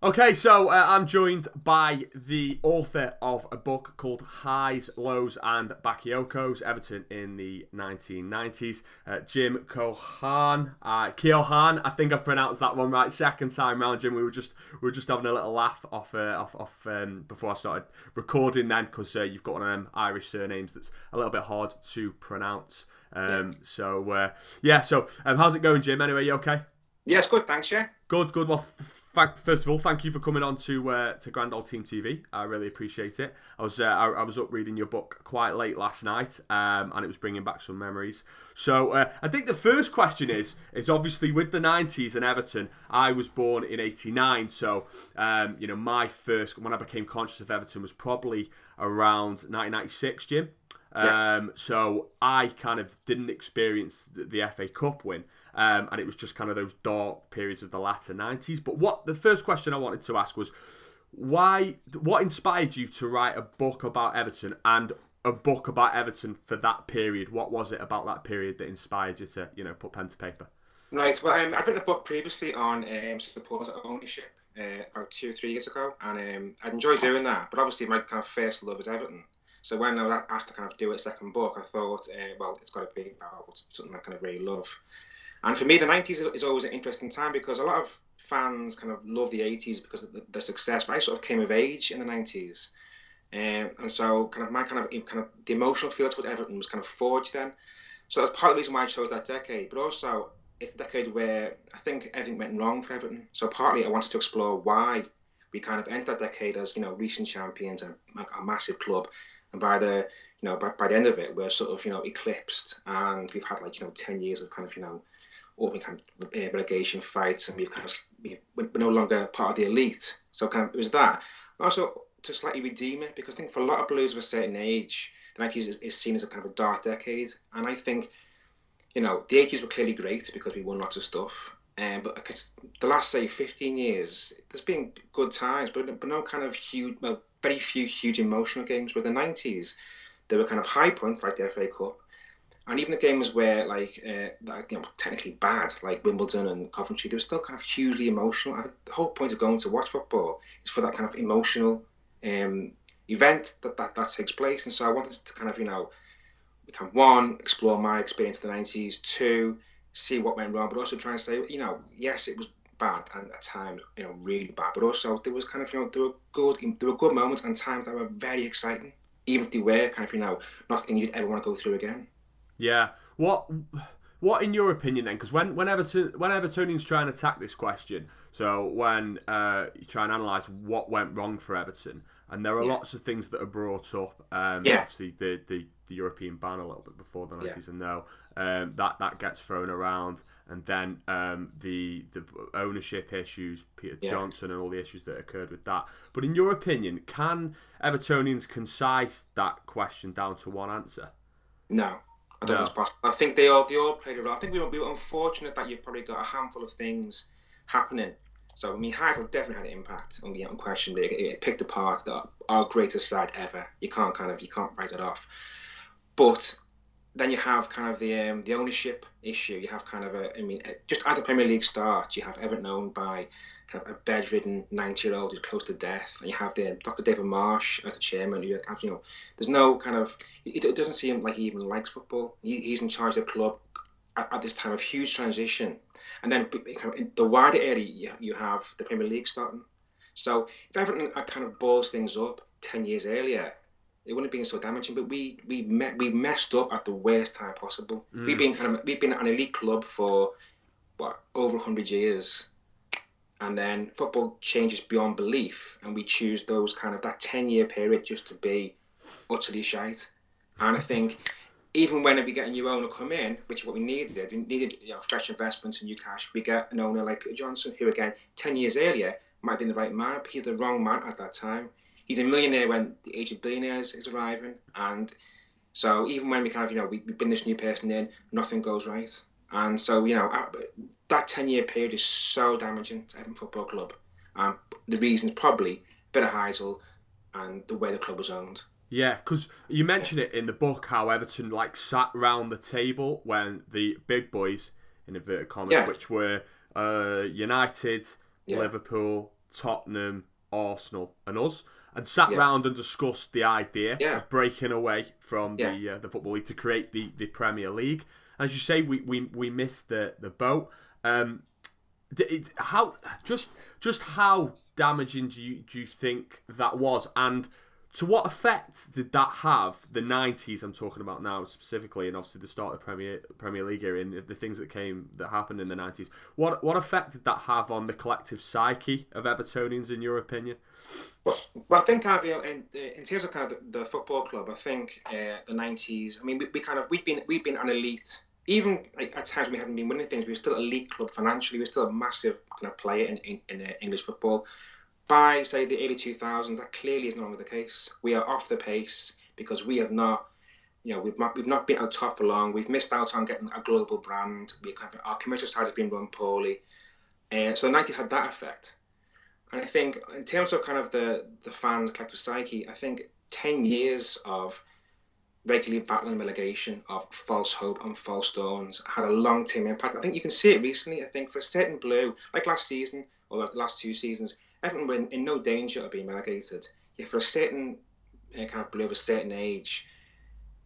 Okay, so I'm joined by the author of a book called Highs, Lows and Bakayokos, Everton in the 1990s, Jim Keoghan. Keoghan, I think I've pronounced that one right. Second time round, Jim. We were just having a little laugh off before I started recording then, because you've got one of them Irish surnames that's a little bit hard to pronounce. So how's it going, Jim? Anyway, you okay? Yes, good, thanks, yeah. Good. Well, first of all, thank you for coming on to GrandOldTeam TV. I really appreciate it. I was up reading your book quite late last night, and it was bringing back some memories. So I think the first question is obviously with the 90s and Everton. I was born in '89, so my first when I became conscious of Everton was probably around 1996, Jim. So I kind of didn't experience the FA Cup win, and it was just kind of those dark periods of the latter 90s. But the first question I wanted to ask was, what inspired you to write a book about Everton and a book about Everton for that period? What was it about that period that inspired you to, put pen to paper? Right, well, I've written a book previously on supporter ownership about 2 or 3 years ago, and I enjoyed doing that. But obviously, my kind of first love is Everton. So when I was asked to kind of do a second book, I thought, it's got to be about something I kind of really love. And for me, the 90s is always an interesting time because a lot of fans kind of love the 80s because of the success. But I sort of came of age in the 90s. And so kind of the emotional feel towards Everton was kind of forged then. So that's part of the reason why I chose that decade. But also, it's a decade where I think everything went wrong for Everton. So partly I wanted to explore why we kind of entered that decade as, recent champions and a massive club. And by the end of it, we're sort of, eclipsed, and we've had 10 years of kind of, opening kind of relegation fights, and we're no longer part of the elite. So kind of it was that. Also, to slightly redeem it, because I think for a lot of Blues of a certain age, the 90s is seen as a kind of a dark decade. And I think, the 80s were clearly great because we won lots of stuff. But the last, say, 15 years, there's been good times, but no kind of huge, very few huge emotional games. With the 90s, there were kind of high points like the FA Cup, and even the games where technically bad, like Wimbledon and Coventry, they were still kind of hugely emotional. And the whole point of going to watch football is for that kind of emotional event that takes place. And so I wanted to kind of one, explore my experience in the 90s, two, see what went wrong, but also try and say, yes, it was bad and at times, really bad, but also there was kind of, there were good moments and times that were very exciting, even if they were kind of, nothing you'd ever want to go through again. Yeah. What in your opinion then? Because when Evertonians try and attack this question, so when you try and analyse what went wrong for Everton, and there are lots of things that are brought up. Obviously, the European ban a little bit before the 90s, and now that gets thrown around, and then the ownership issues, Peter Johnson, and all the issues that occurred with that. But in your opinion, can Evertonians concise that question down to one answer? No. I don't think it's possible. I think they all played a role. I think we were unfortunate that you've probably got a handful of things happening. So, Heysel definitely had an impact on the question. It picked apart our greatest side ever. You can't write it off. But then you have kind of the ownership issue. You have kind of just at the Premier League start, you have Everton owned by kind of a bedridden 90-year-old who's close to death, and you have Dr. David Marsh as the chairman. You have, there's no kind of. It doesn't seem like he even likes football. He's in charge of the club at this time of huge transition, and then in the wider area you have the Premier League starting. So if Everton had kind of balls things up 10 years earlier, it wouldn't have been so damaging. But we messed up at the worst time possible. We've been an elite club for over 100 years. And then football changes beyond belief, and we choose those kind of that 10-year period just to be utterly shite. And I think even when we get a new owner come in, which is what we needed fresh investments and new cash. We get an owner like Peter Johnson, who again 10 years earlier might have been the right man, but he's the wrong man at that time. He's a millionaire when the age of billionaires is arriving, and so even when we kind of we bring this new person in, nothing goes right. And so, that 10-year period is so damaging to Everton Football Club. The reason's probably a bit of Heysel and the way the club was owned. Yeah, because you mentioned it in the book how Everton sat round the table when the big boys, in inverted commas, which were United, Liverpool, Tottenham, Arsenal, and us, and sat round and discussed the idea of breaking away from the Football League to create the Premier League. As you say, we missed the boat. How damaging do you think that was, and to what effect did that have the 90s? I'm talking about now specifically, and obviously the start of the Premier League era and the things that happened in the 90s. What effect did that have on the collective psyche of Evertonians, in your opinion? Well, I think in terms of kind of the football club, I think the 90s. I mean, we've been an elite. Even at times we haven't been winning things, we were still an elite club financially. We're still a massive kind of player in English football. By, say, the early 2000s, that clearly is no longer the case. We are off the pace because we have not, we've not been on top for long. We've missed out on getting a global brand. Our commercial side has been run poorly. So 90 had that effect. And I think in terms of kind of the fans' collective psyche, I think 10 years of regularly battling relegation, of false hope and false dawns had a long-term impact. I think you can see it recently. I think for a certain blue, like last season or the last two seasons, Everton were in no danger of being relegated. Yet for a certain kind of blue of a certain age,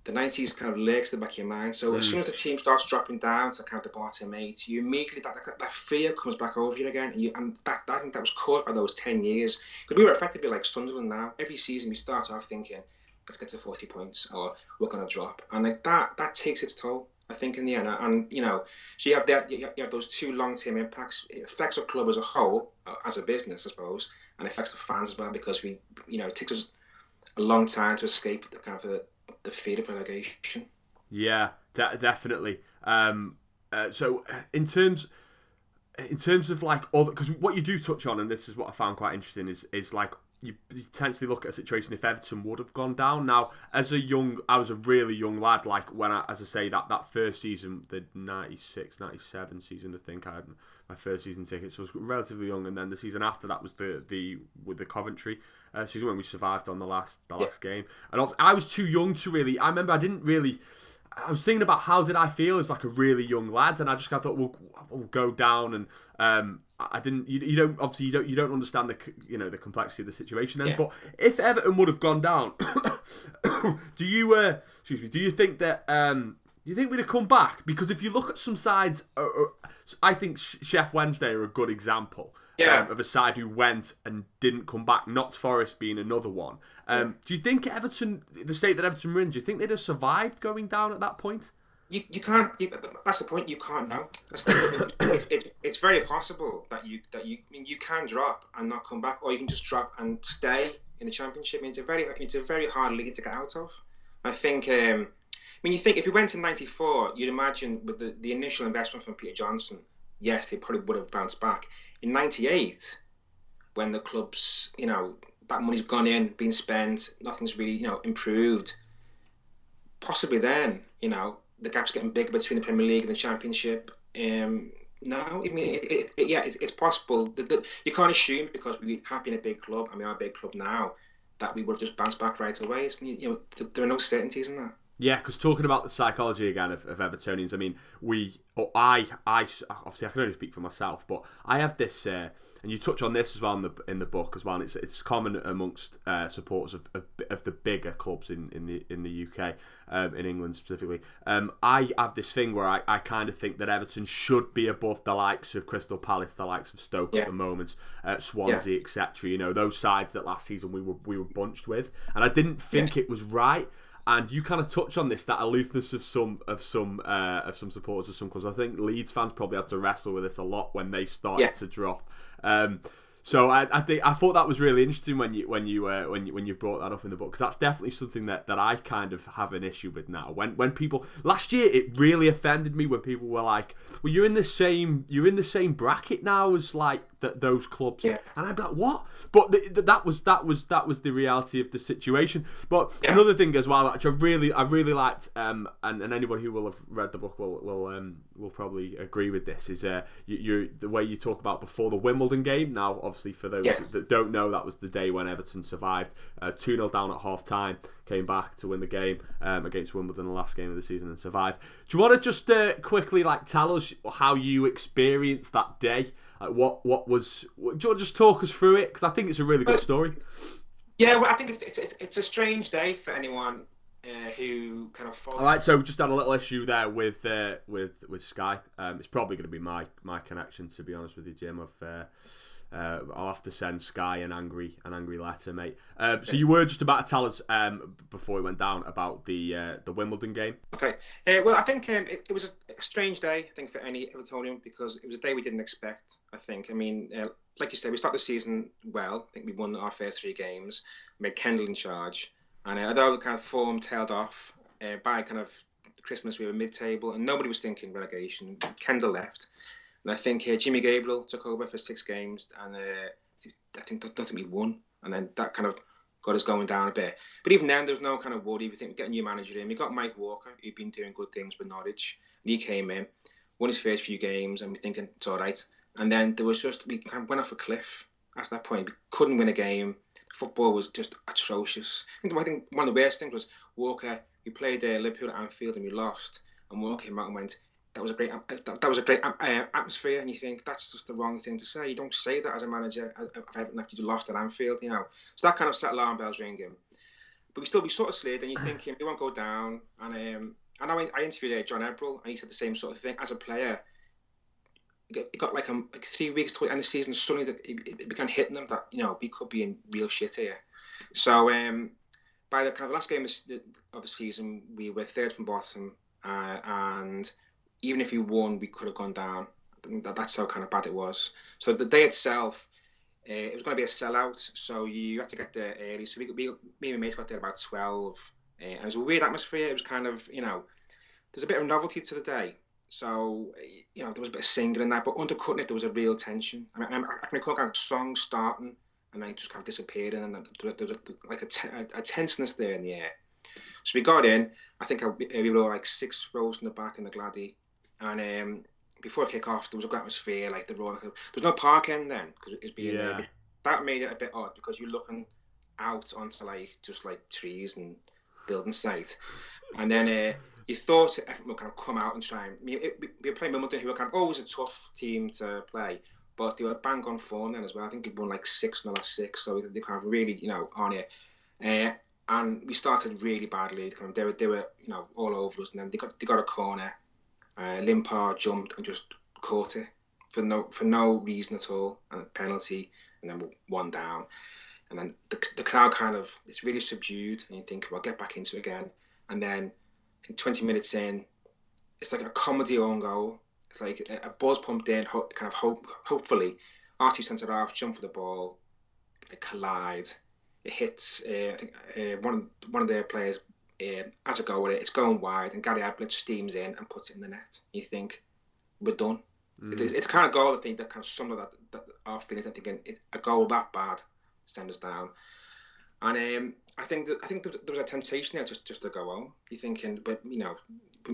the 90s kind of lurks in the back of your mind. So as soon as the team starts dropping down to kind of the bottom eight, you immediately, that fear comes back over you again. And I think that was caught by those 10 years. Because we were effectively like Sunderland now. Every season we start off thinking, let's get to 40 points or we're going to drop. And like that takes its toll, I think, in the end. And, so you have those two long-term impacts. It affects a club as a whole, as a business, I suppose, and it affects the fans as well because it takes us a long time to escape the kind of the fear of relegation. Yeah, definitely. So in terms of like other, because what you do touch on, and this is what I found quite interesting, is like you potentially look at a situation if Everton would have gone down. Now, I was a really young lad, like when as I say, that first season, the 96, 97 season, I think I had my first season ticket, so I was relatively young, and then the season after that was with the Coventry season when we survived on the last game. And I was too young to really, I remember I was thinking about how did I feel as like a really young lad, and I just kind of thought we'll go down, and I didn't. You don't understand the complexity of the situation then. Yeah. But if Everton would have gone down, do you think that you think we'd have come back? Because if you look at some sides, I think Sheff Wednesday are a good example. Yeah. Of a side who went and didn't come back, Notts Forest being another one. Do you think Everton, the state that Everton were in, do you think they'd have survived going down at that point? You can't. That's the point. You can't know. It's very possible that you can drop and not come back, or you can just drop and stay in the Championship. I mean, it's a very hard league to get out of. I think. You think if you went to '94, you'd imagine with the initial investment from Peter Johnson, yes, they probably would have bounced back. In '98, when the clubs, that money's gone in, been spent, nothing's really, improved. Possibly then, the gap's getting bigger between the Premier League and the Championship. No, I mean, it's possible. You can't assume because we're happy in a big club, and we are a big club now, that we would have just bounced back right away. There are no certainties in that. Yeah, because talking about the psychology again of Evertonians, I mean, I obviously I can only speak for myself, but I have this, and you touch on this as well in the book as well. And it's common amongst supporters of the bigger clubs in the UK, in England specifically. I have this thing where I kind of think that Everton should be above the likes of Crystal Palace, the likes of Stoke at the moment, Swansea, etc. Those sides that last season we were bunched with, and I didn't think it was right. And you kind of touch on this, that aloofness of some supporters of some clubs. I think Leeds fans probably had to wrestle with this a lot when they started to drop. So I thought that was really interesting when you brought that up in the book, because that's definitely something that I kind of have an issue with now. When people last year, it really offended me when people were like, "Well, you're in the same bracket now as like those clubs," and I'd be like, "What?" But that was the reality of the situation. But another thing as well, which I really liked, and anybody who will have read the book will probably agree with this, is the way you talk about before the Wimbledon game. Now, obviously, obviously for those Yes. that don't know, that was the day when Everton survived 2-0 down at half time, came back to win the game against Wimbledon, the last game of the season, and survive. Do you want to just quickly tell us how you experienced that day? Do you want to just talk us through it? Because I think it's a really good story. Yeah, well, I think it's a strange day for anyone who kind of follows. All right, so we just had a little issue there with Sky. It's probably going to be my connection, to be honest with you, Jim. I'll have to send Sky an angry letter, mate. So you were just about to tell us before we went down about the Wimbledon game. Okay. Well, I think it was a strange day, I think, for any Evertonian, because it was a day we didn't expect, I think. I mean, like you said, we started the season well. I think we won our first 3 games, made Kendall in charge. And although the kind of form tailed off, by kind of Christmas we were mid-table and nobody was thinking relegation. Kendall left. And I think Jimmy Gabriel took over for 6 games, and I don't think we won. And then that kind of got us going down a bit. But even then, there was no kind of worry. We think we'd get a new manager in. We got Mike Walker, who'd been doing good things with Norwich. And he came in, won his first few games, and we're thinking it's all right. And then we kind of went off a cliff after that point. We couldn't win a game. Football was just atrocious. I think one of the worst things was Walker. We played Liverpool at Anfield and we lost. And Walker came out and went, that was a great atmosphere. And you think that's just the wrong thing to say. You don't say that as a manager of Everton after you lost at Anfield, you know. So that kind of set alarm bells ringing. But we sort of slid, and you're thinking we won't go down. And I know I interviewed John Ebrell, and he said the same sort of thing. As a player, it got like 3 weeks to end the season. Suddenly, it began hitting them that, you know, we could be in real shit here. So by the kind of last game of the season, we were 3rd from bottom, and even if we won, we could have gone down. That's how kind of bad it was. So the day itself, it was going to be a sellout, so you had to get there early. So me and my mates got there about 12, and it was a weird atmosphere. It was kind of, you know, there's a bit of novelty to the day. So, you know, there was a bit of singing in that, but undercutting it, there was a real tension. I can recall kind of songs starting and then just kind of disappearing, and there was like a tenseness there in the air. So we got in. I think we were like 6 rows in the back in the Gladdy, and before kick-off, there was a good atmosphere. Like there was no parking then because it was being that made it a bit odd because you're looking out onto just trees and building site, and then. You thought Everton would kind of come out and try and... we were playing Wimbledon, who were kind of always a tough team to play, but they were bang on form then as well. I think they'd won like 6 in the last 6, so they kind of really, you know, on it. And we started really badly. They were you know, all over us, and then they got a corner. Limpar jumped and just caught it for no reason at all, and a penalty, and then we're 1 down. And then the crowd kind of, it's really subdued, and you think, well, get back into it again. And then 20 minutes in, it's like a comedy own goal. It's like a buzz pumped in, hopefully. Our 2 centre half jump for the ball, they collide. It hits, I think, one of their players has a go with it. It's going wide, and Gary Ablett steams in and puts it in the net. You think, we're done. It's kind of goal, I think, that kind of some of that our feelings. I'm thinking, a goal that bad send us down. And I think there was a temptation there just to go home. You're thinking, but you know,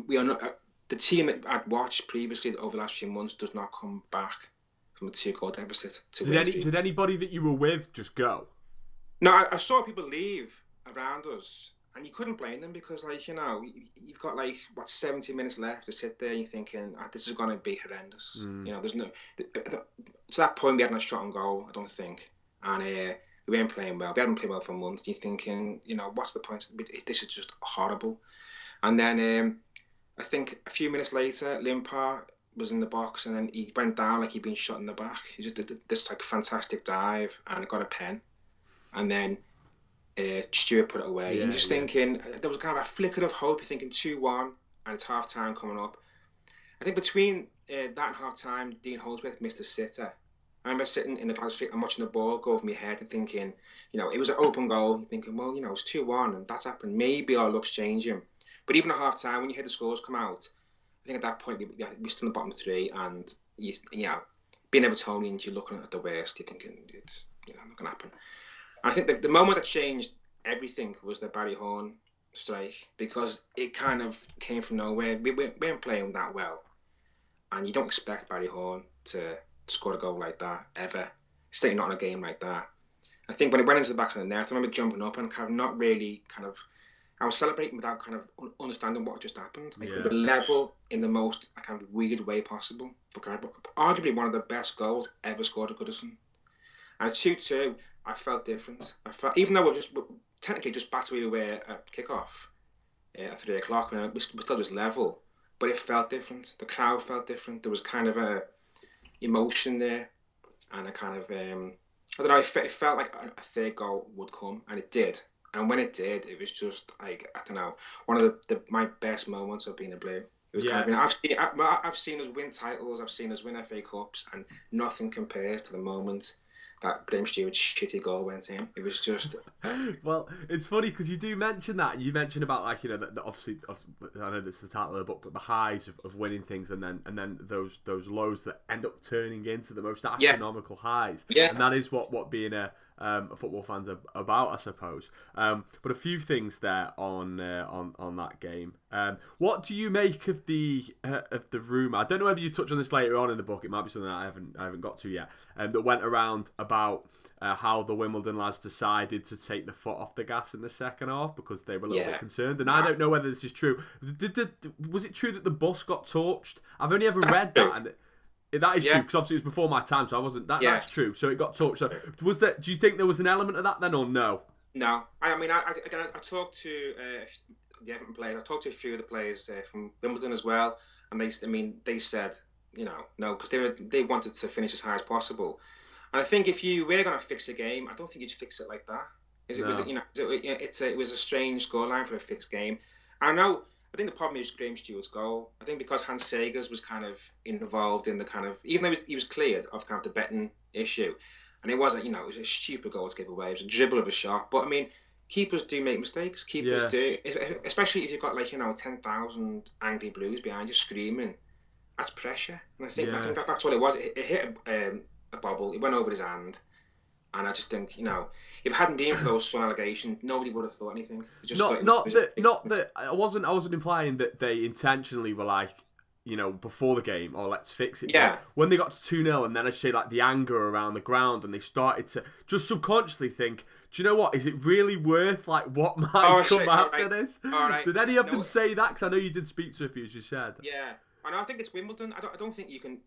we are not the team that I'd watched previously over the last few months does not come back from a 2-goal deficit to win. Did anybody that you were with just go? No, I saw people leave around us, and you couldn't blame them because, like, you know, you've got 70 minutes left to sit there, and you're thinking, this is going to be horrendous. You know, there's no to that point we hadn't a shot on goal, I don't think, and. We weren't playing well. We hadn't played well for months. You're thinking, you know, what's the point? This is just horrible. And then I think a few minutes later, Limpar was in the box, and then he went down like he'd been shot in the back. He just did this fantastic dive and got a pen. And then Stuart put it away. And just thinking, there was kind of a flicker of hope. You're thinking 2-1, and it's half time coming up. I think between that and half time, Dean Holdsworth missed a sitter. I remember sitting in the Glasgow Street and watching the ball go over my head and thinking, you know, it was an open goal. Thinking, well, you know, it's 2-1 and that's happened. Maybe our luck's changing. But even at half time, when you hear the scores come out, I think at that point we're still in the bottom 3, and being Evertonians, you're looking at the worst. You're thinking it's not going to happen. And I think the moment that changed everything was the Barry Horn strike, because it kind of came from nowhere. We weren't playing that well, and you don't expect Barry Horn to score a goal like that ever. certainly not in a game like that. I think when it went into the back of the net, I remember jumping up and kind of not really kind of, I was celebrating without kind of understanding what just happened. Like, we were level in the most kind of weird way possible. But arguably one of the best goals ever scored at Goodison. And at 2-2, I felt different. I felt, even though we're technically just back to where we were at kickoff at 3 o'clock, we're still just level, but it felt different. The crowd felt different. There was kind of a emotion there, and a kind of I don't know. It felt like a third goal would come, and it did. And when it did, it was just like, I don't know, one of my best moments of being a Blue. It was kind of, I've seen us win titles, I've seen us win FA Cups, and nothing compares to the moment that Graham Stewart's shitty goal went in. It was just... Well, it's funny because you do mention that. You mention about, like, you know, the obviously, I know this is the title of the book, but the highs of winning things, and then those lows that end up turning into the most astronomical highs. Yeah. And that is what being a football fan's about, I suppose. But a few things there on that game. What do you make of the rumour? I don't know whether you touch on this later on in the book. It might be something that I haven't got to yet. That went around about how the Wimbledon lads decided to take the foot off the gas in the second half because they were a little bit concerned. And I don't know whether this is true. Was it true that the bus got torched? I've only ever read that. And that is true, because obviously it was before my time, so I wasn't... That's true, so it got torched. So do you think there was an element of that then, or no? No. I mean, I talked to the Everton players. I talked to a few of the players from Wimbledon as well, and they said, you know, no, because they wanted to finish as high as possible. And I think if you were going to fix a game, I don't think you'd fix it like that. It was a strange scoreline for a fixed game. I think the problem is Graham Stewart's goal. I think because Hans Segers was kind of involved in the kind of, even though he was cleared of kind of the betting issue, and it wasn't, you know, it was a stupid goal to give away. It was a dribble of a shot. But I mean, keepers do make mistakes. Keepers do, especially if you've got, like, you know, 10,000 angry Blues behind you screaming. That's pressure. And I think that's what it was. It hit a bobble. It went over his hand. And I just think, you know, if it hadn't been for those strong allegations, nobody would have thought anything. I wasn't implying that they intentionally were like, you know, before the game, or let's fix it. Yeah. When they got to 2-0, and then I'd say, like, the anger around the ground, and they started to just subconsciously think, do you know what? Is it really worth, like, what might come after this? All right. Did any of them say that? Because I know you did speak to a few, as you said. Yeah. And I think it's Wimbledon. I don't think you can...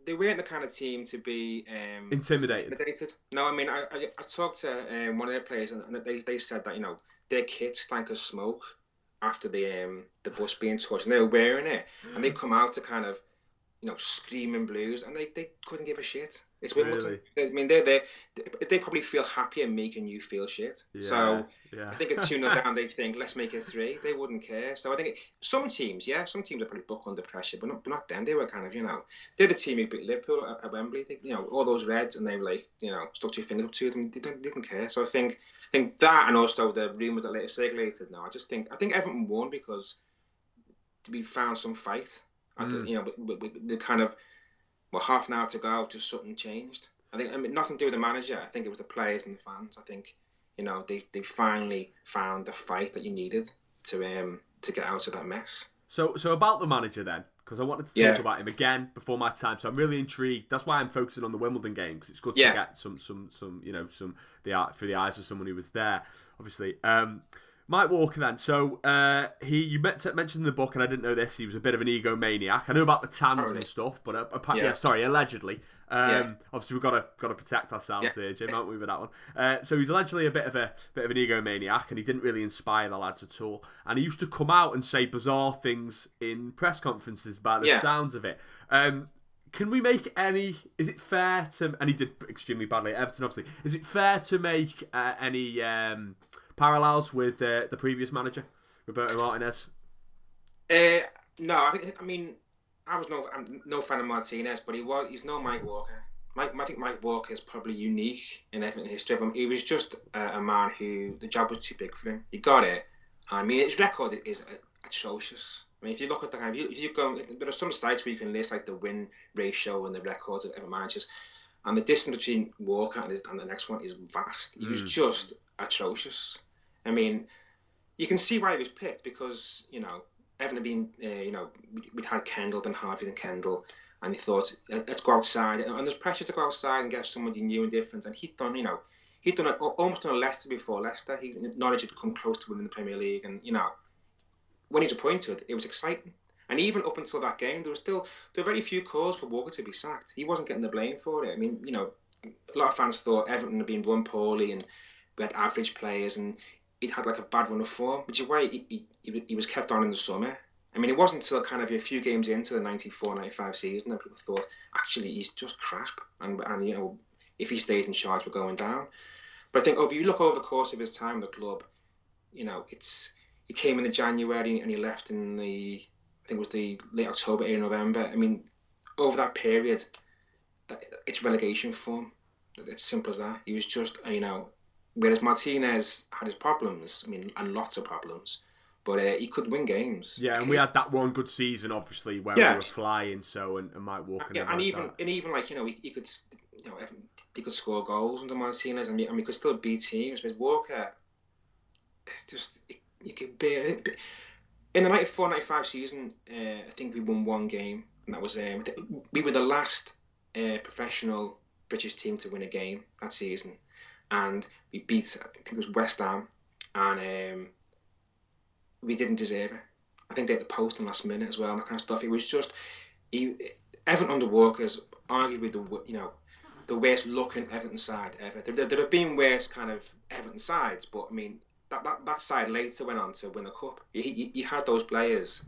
They weren't the kind of team to be... intimidated. No, I mean, I talked to one of their players, and they said that, you know, their kit stank of smoke after the bus being torched, and they were wearing it, and they come out to kind of, you know, screaming Blues, and they couldn't give a shit. It's Wimbledon. Really? I mean, they probably feel happier making you feel shit. Yeah, so I think at 2-0 down, they think, let's make it 3. They wouldn't care. So I think some teams are probably buckle under pressure, but not them. They were kind of, you know, they're the team who beat Liverpool at Wembley. They, you know, all those Reds, and they were like, you know, stuck 2 fingers up to them. They didn't care. So I think that, and also the rumours that later circulated now, I think Everton won because we found some fight. You know, the kind of, half an hour to go, just something changed. I mean, nothing to do with the manager. I think it was the players and the fans. I think, you know, they finally found the fight that you needed to get out of that mess. So about the manager then, because I wanted to talk about him again before my time. So I'm really intrigued. That's why I'm focusing on the Wimbledon game, because it's good to get some you know, through the eyes of someone who was there, obviously. Mike Walker then, so you mentioned in the book, and I didn't know this, he was a bit of an egomaniac. I know about the tans and stuff, but allegedly. Obviously we've got to protect ourselves here, Jim, aren't we, with that one? So he's allegedly a bit of an egomaniac, and he didn't really inspire the lads at all. And he used to come out and say bizarre things in press conferences by the sounds of it. Can we make is it fair to, and he did extremely badly at Everton, obviously, is it fair to make any parallels with the previous manager, Roberto Martinez? No, I mean, I'm no fan of Martinez, but he's no Mike Walker. I think Mike Walker is probably unique in Everton history. He was just a man who the job was too big for him. He got it. I mean, his record is atrocious. I mean, if you look at if you go, there are some sites where you can list like the win ratio and the records of Everton managers, and the distance between Walker and the next one is vast. He was just atrocious. I mean, you can see why he was picked, because, you know, Everton had been, you know, we'd had Kendall, then Harvey, then Kendall, and he thought, let's go outside. And there's pressure to go outside and get somebody new and different. And he'd done it almost done a Leicester before Leicester. He Norwich had come close to winning the Premier League, and when he was appointed, it was exciting. And even up until that game, there were very few calls for Walker to be sacked. He wasn't getting the blame for it. I mean, a lot of fans thought Everton had been run poorly and we had average players, and he'd had like a bad run of form, which is why he was kept on in the summer. I mean, it wasn't until kind of a few games into the 94-95 season that people thought, actually, he's just crap. And if he stays in charge, we're going down. But I think if you look over the course of his time at the club, he came in the January and he left in I think it was the late October, early November. I mean, over that period, it's relegation form. It's simple as that. He was just, whereas Martinez had his problems, I mean, and lots of problems, but he could win games. Yeah, and we had that one good season, obviously, where we were flying. So and Mike Walker. And even he could, he could score goals under Martinez, and we could still beat teams. With Walker, it's just you could be. In the 94-95 season, I think we won one game, and that was we were the last professional British team to win a game that season, and we beat, I think it was West Ham, and we didn't deserve it. I think they had the post in the last minute as well, and that kind of stuff. It was just Everton under Walker's arguably the worst looking Everton side ever. There have been worse kind of Everton sides, but I mean, that side later went on to win a cup. He had those players,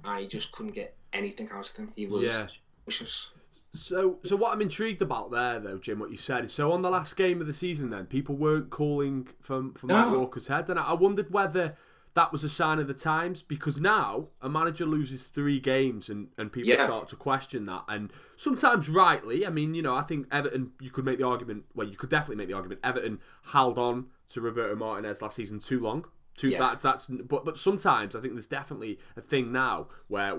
and he just couldn't get anything out of them. He was just. So what I'm intrigued about there, though, Jim, what you said is, so on the last game of the season, then people weren't calling for Mike Walker's head, and I wondered whether that was a sign of the times, because now a manager loses 3 games and people start to question that, and sometimes rightly. I mean, I think Everton, you could definitely make the argument Everton held on to Roberto Martinez last season too long. But sometimes I think there's definitely a thing now where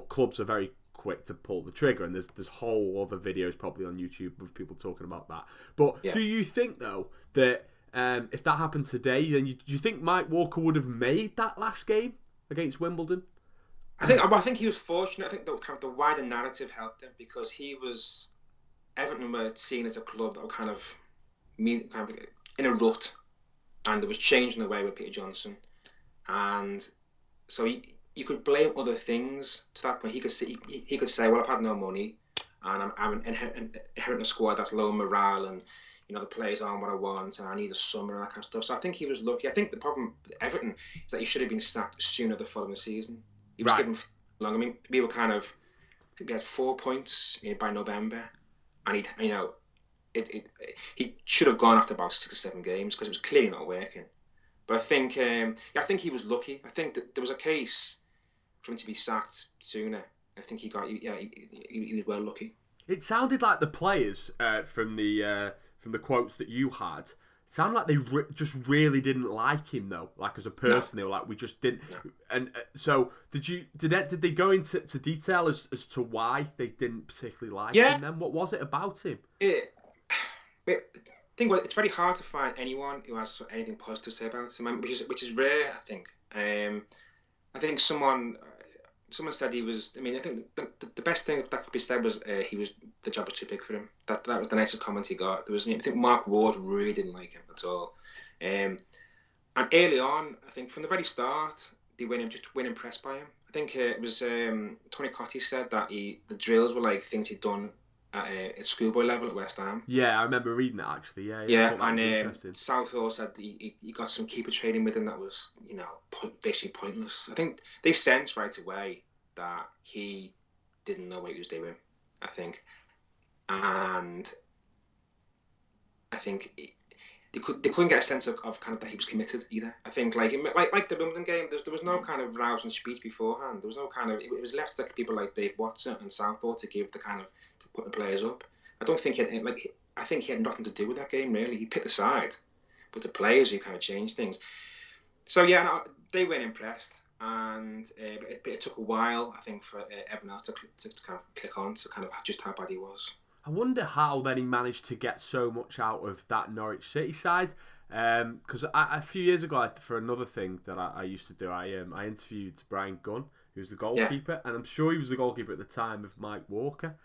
clubs are very quick to pull the trigger, and there's whole other videos probably on YouTube of people talking about that. But do you think, though, that if that happened today, then do you think Mike Walker would have made that last game against Wimbledon? I think he was fortunate. I think the wider narrative helped him, because Everton were seen as a club that were kind of in a rut, and there was change in the way with Peter Johnson, and so you could blame other things to that point. He could say, well, I've had no money, and I'm inheriting a squad that's low morale, and the players aren't what I want, and I need a summer and that kind of stuff. So I think he was lucky. I think the problem with Everton is that he should have been sacked sooner the following season. He was given long. I mean, we were I think we had 4 points by November, and he should have gone after about 6 or 7 games, because it was clearly not working. But I think he was lucky. I think that there was a case for him to be sacked sooner. I think he was well lucky. It sounded like the players from the quotes that you had, it sounded like they just really didn't like him, though. Like, as a person, They were like, we just didn't. No. And so did they go into detail as to why they didn't particularly like him? Then what was it about him? It's very hard to find anyone who has anything positive to say about him, which is rare. I think. I think someone said he was. I mean, I think the best thing that could be said was the job was too big for him. That was the nicest comment he got. I think Mark Ward really didn't like him at all. And early on, I think from the very start, they weren't impressed by him. I think it was Tony Cottee said that the drills were like things he'd done at schoolboy level at West Ham. Yeah, I remember reading that actually. Yeah. And Southall said he got some keeper training with him that was basically pointless. I think they sensed right away that he didn't know what he was doing. I think, and I think they couldn't get a sense of kind of that he was committed either. I think like the Wimbledon game, there was no kind of rousing speech beforehand. There was no kind of, it was left to people like Dave Watson and Southall to give the kind of, to put the players up. I don't think I think he had nothing to do with that game really. He picked the side, but the players who kind of changed things. So they weren't impressed, and it took a while, I think, for everyone else to kind of click on to kind of just how bad he was. I wonder how then he managed to get so much out of that Norwich City side. Because a few years ago, for another thing that I used to do, I interviewed Brian Gunn, who's the goalkeeper, and I'm sure he was the goalkeeper at the time of Mike Walker.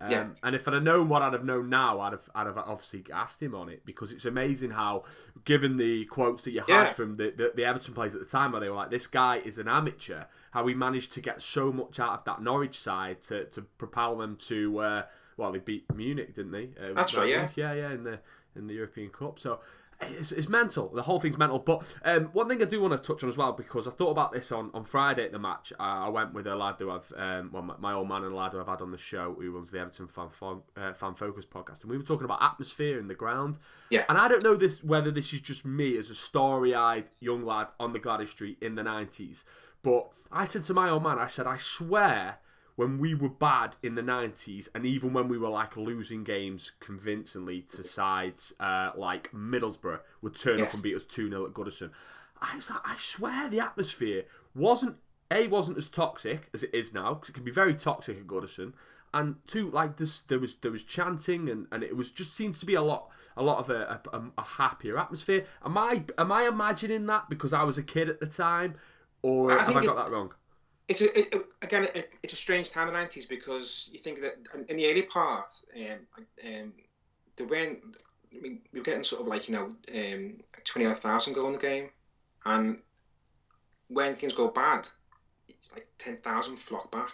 Yeah. And if I'd have known what I'd have known now, I'd have obviously asked him on it, because it's amazing how, given the quotes that you had from the Everton players at the time, where they were like, this guy is an amateur, how he managed to get so much out of that Norwich side to propel them to, well, they beat Munich, didn't they? That's right, yeah. Yeah, in the European Cup. So it's mental. The whole thing's mental. But one thing I do want to touch on as well, because I thought about this on Friday at the match. I went with a lad who I've, my old man and a lad who I've had on the show, who runs the Everton Fan Focus podcast, and we were talking about atmosphere in the ground. Yeah. And I don't know whether this is just me as a starry-eyed young lad on the Gladys Street in the 90s, but I said to my old man, I said, I swear, when we were bad in the 90s, and even when we were like losing games convincingly to sides like Middlesbrough would turn up and beat us 2-0 at Goodison, I was like, I swear the atmosphere wasn't as toxic as it is now, because it can be very toxic at Goodison, and two, like there was chanting, and it was just seems to be a lot of a happier atmosphere. Am I imagining that because I was a kid at the time, or have I got that wrong? It's a strange time in the 90s, because you think that in the early part, we were getting sort of like 20,000 goal in the game, and when things go bad, like 10,000 flock back,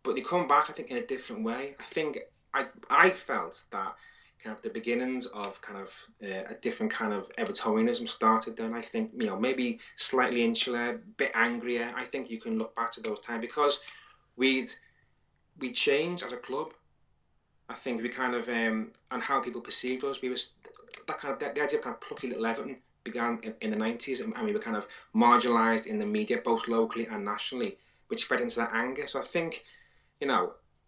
but they come back, I think, in a different way. I think I felt that kind of the beginnings of kind of a different kind of Evertonianism started then. I think, maybe slightly insular, a bit angrier. I think you can look back to those times, because we changed as a club. I think we kind of, and how people perceived us, we was that kind of, the idea of kind of plucky little Everton began in the 90s, and we were kind of marginalised in the media, both locally and nationally, which fed into that anger. So I think,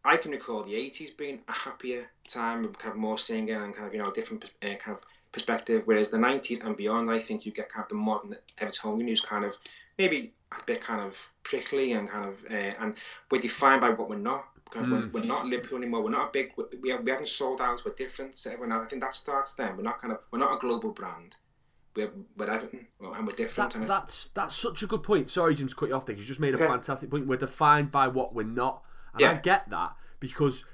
I can recall the 80s being a happier time with kind of more singing and kind of, different kind of perspective, whereas the 90s and beyond, I think you get kind of the modern Evertonian who's kind of maybe a bit kind of prickly and kind of, and we're defined by what we're not, because we're not Liverpool anymore, we're not a big, we haven't sold out, we're different to everyone else. I think that starts then. We're not a global brand. We're Everton, and we're different. That's such a good point. Sorry, Jim, to cut you off there. You just made a fantastic point. We're defined by what we're not. And I get that, because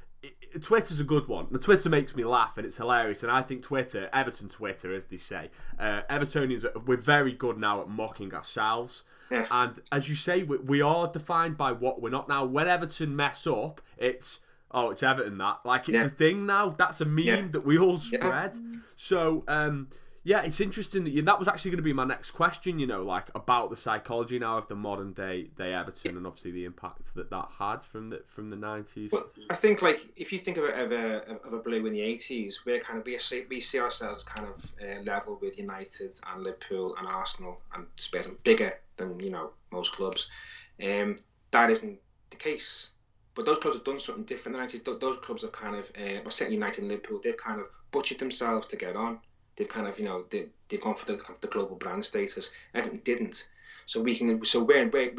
Twitter's a good one. The Twitter makes me laugh, and it's hilarious. And I think Twitter, Everton Twitter, as they say, Evertonians, we're very good now at mocking ourselves. Yeah. And as you say, we are defined by what we're not now. When Everton mess up, it's Everton that. Like, it's a thing now. That's a meme that we all spread. So, yeah, it's interesting that was actually going to be my next question, like about the psychology now of the modern day Everton, and obviously the impact that had from the 90s. Well, I think, like, if you think of a Blue in the 80s, we see ourselves kind of level with United and Liverpool and Arsenal and Spurs, and bigger than most clubs. That isn't the case. But those clubs have done something different in the 90s. Those clubs have kind of, certainly United and Liverpool, they've kind of butchered themselves to get on. They've kind of, they've gone for the global brand status. Everton didn't. So we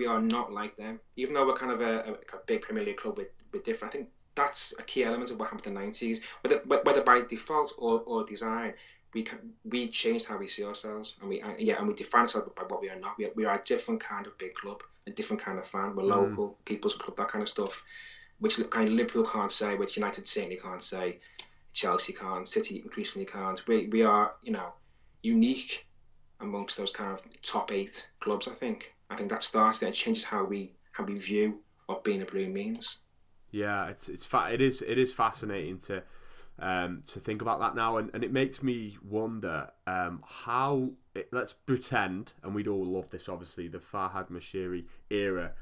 are not like them. Even though we're kind of a big Premier League club, we're different. I think that's a key element of what happened in the 90s. Whether by default or design, we changed how we see ourselves, and we define ourselves by what we are not. We are a different kind of big club, a different kind of fan. We're local, people's club, that kind of stuff, which kind of Liverpool can't say, which United certainly can't say. Chelsea can't, City increasingly can't. We are, unique amongst those kind of top 8 clubs. I think that starts there. It changes how we view what being a Blue means. Yeah, it is fascinating to think about that now, and it makes me wonder how. Let's pretend, and we'd all love this. Obviously, the Farhad Moshiri era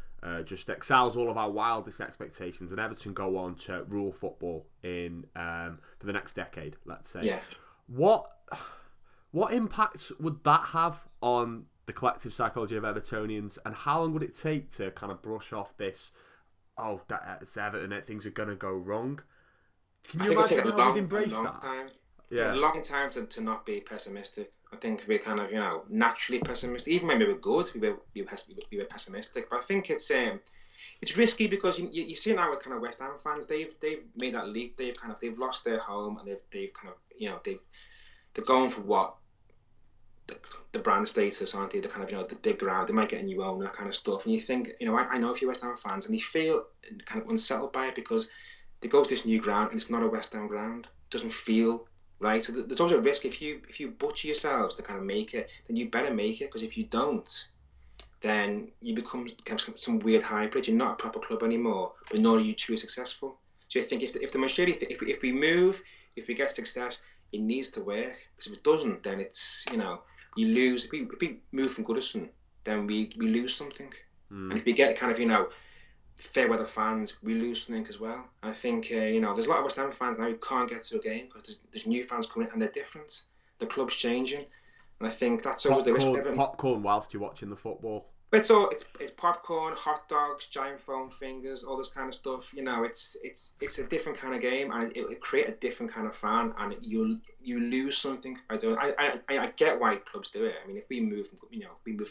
just excels all of our wildest expectations, and Everton go on to rule football in for the next decade, let's say. Yeah. What impact would that have on the collective psychology of Evertonians, and how long would it take to kind of brush off this? Oh, it's Everton. Things are going to go wrong. Can you imagine how we'd embrace that? Time. Yeah, a long time to not be pessimistic. I think we're kind of, naturally pessimistic. Even when we were good, we were pessimistic. But I think it's risky, because you see now with kind of West Ham fans, they've made that leap. They've lost their home, and they've kind of they're going for what the brand status, aren't they? The kind of, the big ground. They might get a new owner, that kind of stuff. And you think, I know a few West Ham fans, and they feel kind of unsettled by it because they go to this new ground and it's not a West Ham ground. It doesn't feel right. So there's always a risk if you butcher yourselves to kind of make it, then you better make it, because if you don't, then you become kind of some weird hybrid. You're not a proper club anymore, but nor are you truly successful. So I think if the Manchurian, if we move, if we get success, it needs to work. Because if it doesn't, then it's, you lose. If we move from Goodison, then we lose something. And if we get kind of, fair weather fans, we lose something as well. And I think, there's a lot of West Ham fans now who can't get to a game because there's new fans coming in and they're different. The club's changing. And I think that's always the risk. Popcorn whilst you're watching the football. But it's popcorn, hot dogs, giant foam fingers, all this kind of stuff. It's a different kind of game, and it'll create a different kind of fan, and you lose something. I get why clubs do it. I mean, if we move from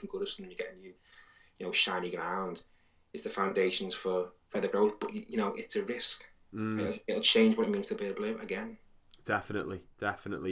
Goodison and you get a new, shiny ground, it's the foundations for further growth. But it's a risk. It'll change what it means to be a Blue again. Definitely,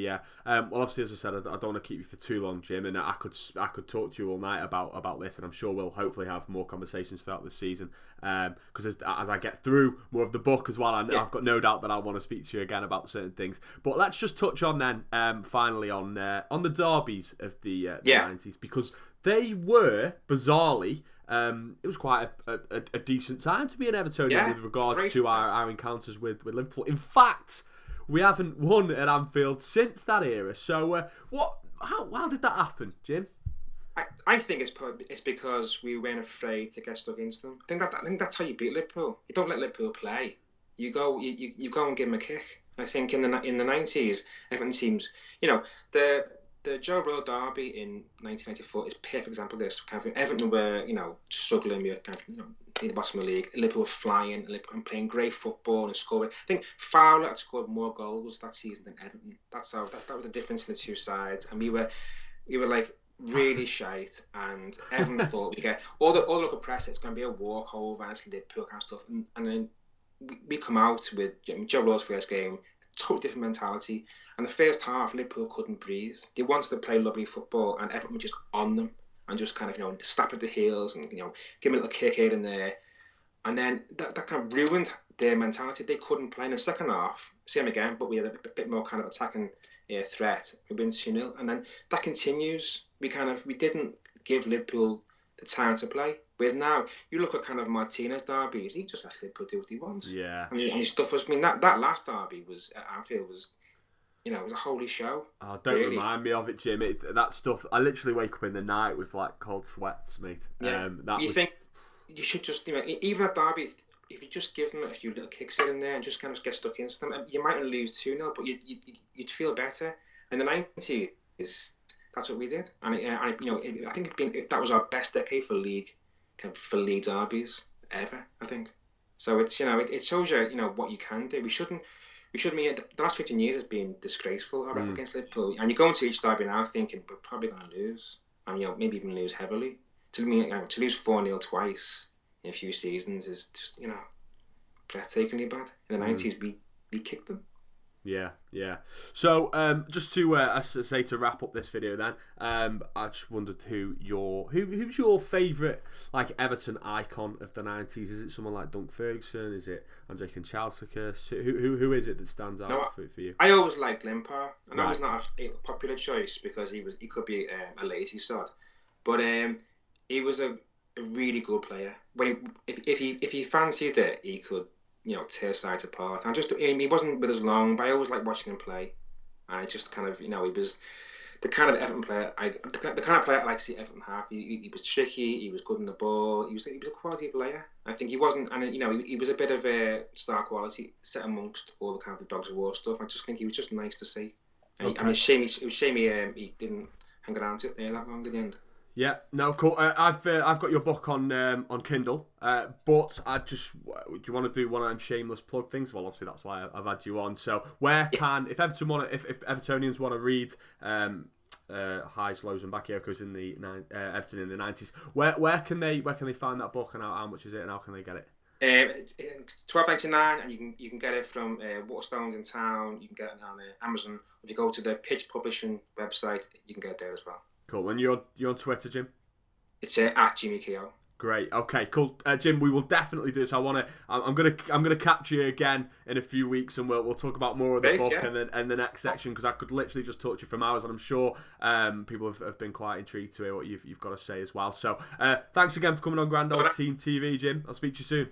yeah. Well, obviously, as I said, I don't want to keep you for too long, Jim, and I could talk to you all night about this, and I'm sure we'll hopefully have more conversations throughout the season. Because as I get through more of the book as well, I've got no doubt that I want to speak to you again about certain things. But let's just touch on then, finally, on the derbies of the 90s, because they were bizarrely. It was quite a decent time to be an Evertonian with regards to our encounters with Liverpool. In fact, we haven't won at Anfield since that era. So, how did that happen, Jim? I think it's because we weren't afraid to get stuck into them. I think that's how you beat Liverpool. You don't let Liverpool play. You go and give them a kick. I think in the 90s, Everton teams, the Joe Road derby in 1994 is a perfect example of this. Kind of, Everton were, struggling with kind of, in the bottom of the league. Liverpool were flying and playing great football and scoring. I think Fowler had scored more goals that season than Everton. That was the difference in the two sides. And we were like really shite. And Everton thought we get all the local press. It's going to be a walkover and it's Liverpool kind of stuff. And then we come out with Joe Road's first game, totally different mentality. And the first half, Liverpool couldn't breathe. They wanted to play lovely football, and Everton were just on them and just kind of, slap at the heels and, give them a little kick here and there. And then that kind of ruined their mentality. They couldn't play in the second half. Same again, but we had a bit more kind of attacking threat. We win 2-0, and then that continues. We didn't give Liverpool the time to play. Whereas now, you look at kind of Martinez derbies, he just lets Liverpool do what he wants. Yeah. And he stuff us. I mean, that last derby was at Anfield was. It was a holy show. Oh, don't remind me of it, Jim. That stuff, I literally wake up in the night with like cold sweats, mate. Yeah. Think you should just, even at derby, if you just give them a few little kicks in there and just kind of get stuck into them, you might only lose 2-0, but you'd feel better. In the 90s, that's what we did. And I think that was our best decade for league derbies ever, I think. So it's, it shows you, what you can do. We shouldn't mean the last 15 years has been disgraceful against Liverpool, and you go into each derby now thinking we're probably going to lose, and maybe even lose heavily. To lose 4-0 twice in a few seasons is just breathtakingly bad. In the 90s, we kicked them. Yeah. So, just to to wrap up this video, then, I just wondered who's your favourite Everton icon of the 90s? Is it someone like Dunk Ferguson? Is it Andrei Kanchelskis? Who is it that stands out for you? I always liked Limpar, and that was not a popular choice because he could be a lazy sod, but he was a really good player. If he fancied it, he could. Tear sides apart. He wasn't with us long, but I always liked watching him play. And I just kind of, he was the kind of Everton player, the kind of player I like to see Everton have. He was tricky, he was good in the ball, he was a quality player. I think he wasn't, and he was a bit of a star quality set amongst all the kind of the Dogs of War stuff. I just think he was just nice to see. And it was shame he didn't hang around to it there that long at the end. Yeah, no, cool. I've got your book on Kindle, but do you want to do one of them shameless plug things? Well, obviously that's why I've had you on. So if Evertonians want to read highs, lows, and Bakayokos in the Everton in the 90s, where can they find that book, and how much is it, and how can they get it? It's $12.99, and you can get it from Waterstones in town. You can get it on Amazon. If you go to the Pitch Publishing website, you can get it there as well. Cool. And you're on Twitter, Jim? It's at Jimmy Keoghan. Great. Okay. Cool. Jim, we will definitely do this. I'm gonna capture you again in a few weeks, and we'll talk about more of the book and the next section, because I could literally just talk to you for hours, and I'm sure people have been quite intrigued to hear what you've got to say as well. So thanks again for coming on Grand Old Team TV, Jim. I'll speak to you soon.